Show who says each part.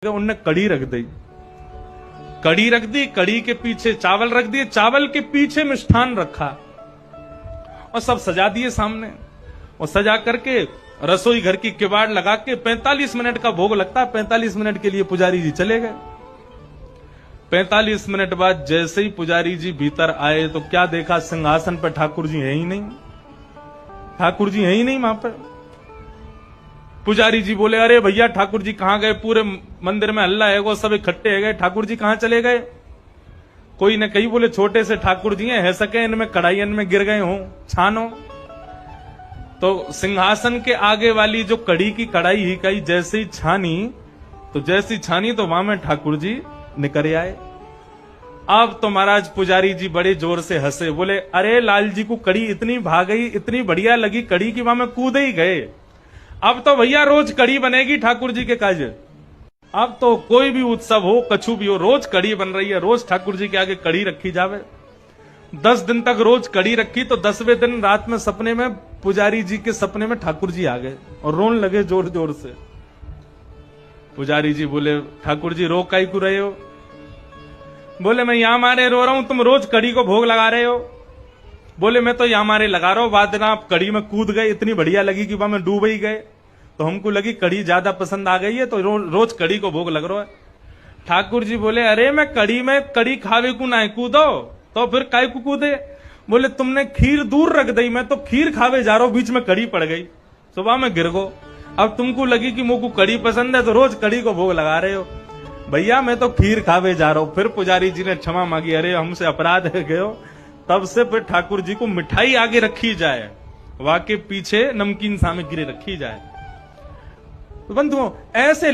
Speaker 1: उनने कड़ी रख दी, कड़ी रख दी, कड़ी के पीछे चावल रख दिए, चावल के पीछे मिष्ठान रखा और सब सजा दिए सामने। और सजा करके रसोई घर की किवाड़ लगा के 45 मिनट का भोग लगता है। 45 मिनट के लिए पुजारी जी चले गए। 45 मिनट बाद जैसे ही पुजारी जी भीतर आए तो क्या देखा, सिंहासन पर ठाकुर जी है ही नहीं। ठाकुर जी है ही नहीं वहां पर। पुजारी जी बोले, अरे भैया ठाकुर जी कहां गए? पूरे मंदिर में हल्ला है, वो सब इकट्ठे है गए, ठाकुर जी कहां चले गए? कोई न कहीं बोले छोटे से ठाकुर जी है सके, इनमें कढ़ाई में गिर गए हों, छानो। तो सिंहासन के आगे वाली जो कड़ी की कढ़ाई ही कही जैसे ही छानी, तो जैसी छानी तो वहां में ठाकुर जी निकल आए। अब तो महाराज पुजारी जी बड़े जोर से हंसे, बोले अरे लाल जी को कड़ी इतनी भाग गई, इतनी बढ़िया लगी कड़ी की वहां में कूद ही गए। अब तो भैया रोज कड़ी बनेगी ठाकुर जी के काज। अब तो कोई भी उत्सव हो, कछु भी हो, रोज कड़ी बन रही है, रोज ठाकुर जी के आगे कड़ी रखी जावे। 10 दिन तक रोज कड़ी रखी तो 10वें दिन रात में सपने में पुजारी जी के सपने में ठाकुर जी आ गए और रोने लगे जोर जोर से। पुजारी जी बोले, ठाकुर जी रो काई को रहे हो? बोले मैं यहां मारे रो रहा हूं, तुम रोज कड़ी को भोग लगा रहे हो। बोले मैं तो यहां मारे लगा रहा हूं, बाद में आप कड़ी में कूद गए, इतनी बढ़िया लगी कि वहां में डूब ही गए, तो हमको लगी कड़ी ज्यादा पसंद आ गई है, तो रोज कड़ी को भोग लग रहा है। ठाकुर जी बोले, अरे मैं कड़ी में कड़ी खावे को ना कूदो, तो फिर काय को कूदे? बोले तुमने खीर दूर रख दी, मैं तो खीर खावे जा रहा हूं, बीच में कड़ी पड़ गई, सुबह में गिर गो। अब तुमको लगी कि मुझको कड़ी पसंद है तो रोज कड़ी को भोग लगा रहे हो। भैया मैं तो खीर खावे जा रहा हूं। फिर पुजारी जी ने क्षमा मांगी, अरे हमसे अपराध है गयो। तब से फिर ठाकुर जी को मिठाई आगे रखी जाए, वाके पीछे नमकीन सामग्री रखी जाए। बंधुओं ऐसे